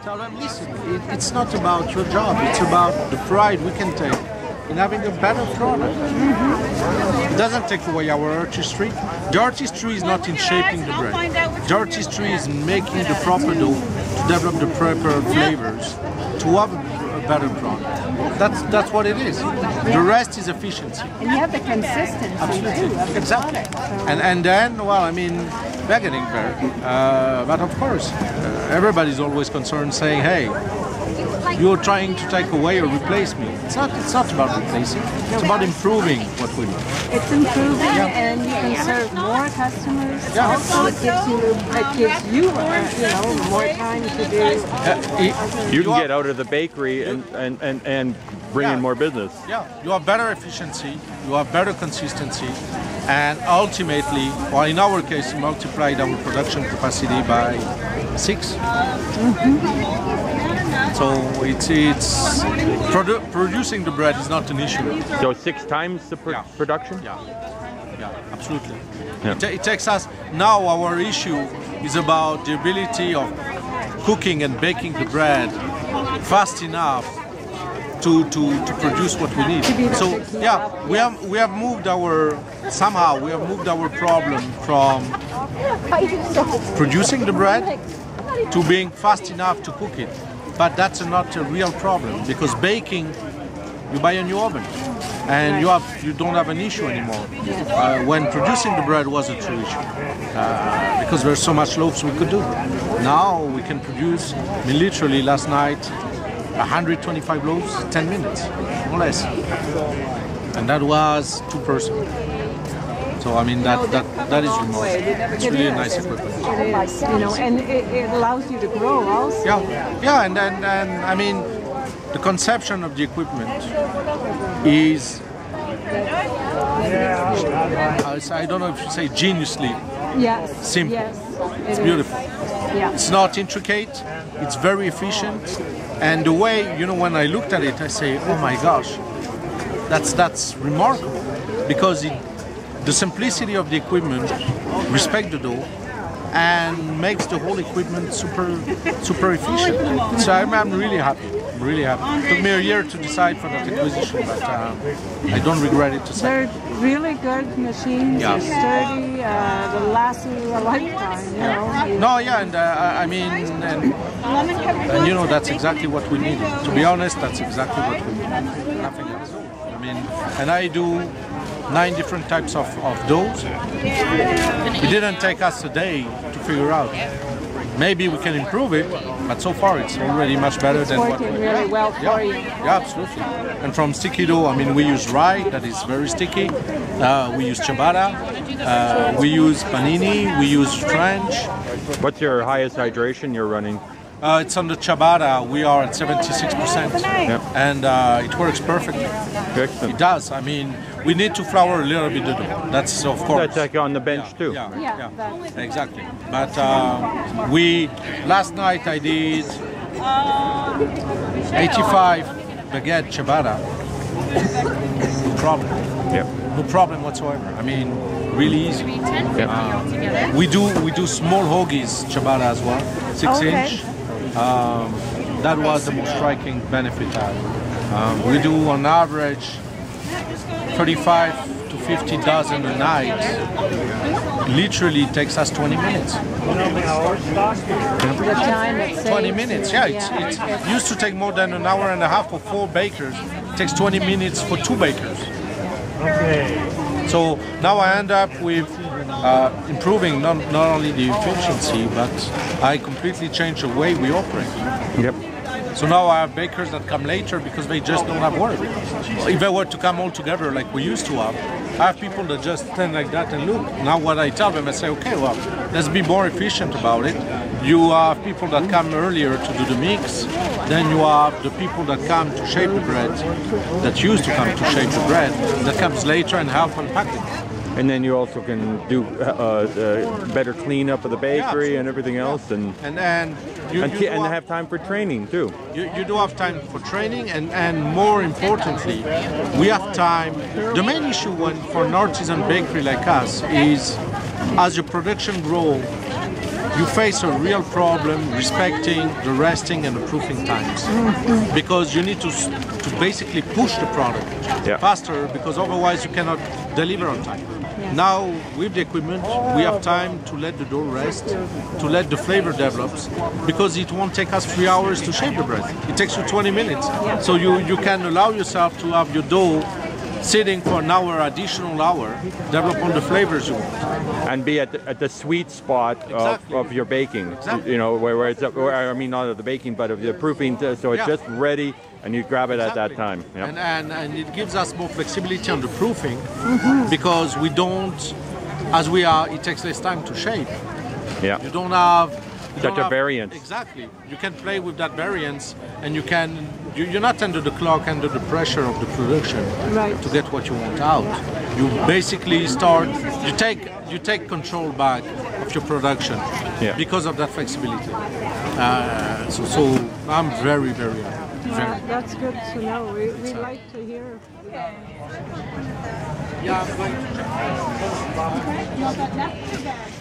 tell them, listen, it's not about your job, it's about the pride we can take in having a better product. It doesn't take away our artistry. The artistry is not in shaping the bread. The artistry is making the proper dough to develop the proper flavors to have a better product. That's what it is. The rest is efficiency. And you have the consistency Absolutely. too of the Exactly. product, so. And then, well, I mean, they're getting there. But of course, everybody's always concerned saying, hey, you're trying to take away or replace me. It's not about replacing. It's about improving what we do. It's improving, and you can serve more customers. Yeah. Also, it gives you more time to do. You can get out of the bakery and bring in more business. Yeah, you have better efficiency, you have better consistency, and ultimately, well, in our case, we multiplied our production capacity by 6. So it's producing the bread is not an issue. So 6 times the production? Yeah, absolutely. Yeah. It takes us, now our issue is about the ability of cooking and baking the bread fast enough to produce what we need. So yeah, we have moved our problem from producing the bread to being fast enough to cook it. But that's not a real problem, because baking, you buy a new oven and you don't have an issue anymore. When producing the bread was a true issue, because there's so much loaves we could do. Now we can produce, I mean, literally last night, 125 loaves, 10 minutes, or less. And that was 2 persons. So I mean that is remote. It's really a nice equipment. It is, and it allows you to grow also. Yeah, and I mean the conception of the equipment is, I don't know if you say geniusly simple. Yes, it's beautiful. Yeah. It's not intricate. It's very efficient, and the way when I looked at it, I say, oh my gosh, that's remarkable, because the simplicity of the equipment respects the dough and makes the whole equipment super efficient. So I'm really happy. It took me a year to decide for that acquisition, but I don't regret it to say. They're really good machines. They're sturdy. They'll last you a lifetime. No, yeah, and I mean, and that's exactly what we need. To be honest, that's exactly what we need. Nothing else. I mean, and I do 9 different types of doughs. It didn't take us a day to figure out. Maybe we can improve it, but so far it's already much better than what we really well for you. Yeah, absolutely. And from sticky dough, I mean, we use rye, that is very sticky. We use ciabatta. We use panini. We use French. What's your highest hydration you're running? It's on the ciabatta. We are at 76%, and it works perfectly. Excellent. It does. I mean, we need to flour a little bit of dough. That's of course. That's like on the bench too. Yeah, exactly. But last night I did 85 baguette ciabatta. No problem. No problem whatsoever. I mean, really easy. We do small hoagies ciabatta as well, 6 inch. That was the most striking benefit. We do on average 35 to 50 dozen a night. Literally takes us 20 minutes. The time it saves. 20 minutes, it used to take more than an hour and a half for 4 bakers. It takes 20 minutes for 2 bakers. So now I end up with improving not only the efficiency, but I completely change the way we operate. Yep. So now I have bakers that come later because they just don't have work. If they were to come all together like we used to have, I have people that just stand like that and look. Now what I tell them, I say, okay, well, let's be more efficient about it. You have people that come earlier to do the mix. Then you have the people that come to shape the bread, that used to come to shape the bread, that comes later and help unpack it. And then you also can do better cleanup of the bakery and everything else, and have time for training too. You do have time for training, and more importantly, we have time. The main issue for an artisan bakery like us is, as your production grows, you face a real problem respecting the resting and the proofing times, because you need to basically push the product faster, because otherwise you cannot deliver on time. Now, with the equipment, we have time to let the dough rest, to let the flavor develop, because it won't take us 3 hours to shape the bread. It takes you 20 minutes. So you can allow yourself to have your dough sitting for an hour, additional hour, develop on the flavors you want. And be at the sweet spot of your baking. You know, where it's, I mean, not of the baking, but of the proofing, so it's just ready, and you grab it at that time. And it gives us more flexibility on the proofing, because we don't, as we are, it takes less time to shape. You don't have such a variance. Exactly. You can play with that variance, and you're not under the clock, under the pressure of the production to get what you want out. You basically you take control back of your production because of that flexibility. So I'm very, very happy. That's good to know. We like to hear. Yeah, I'm going to check.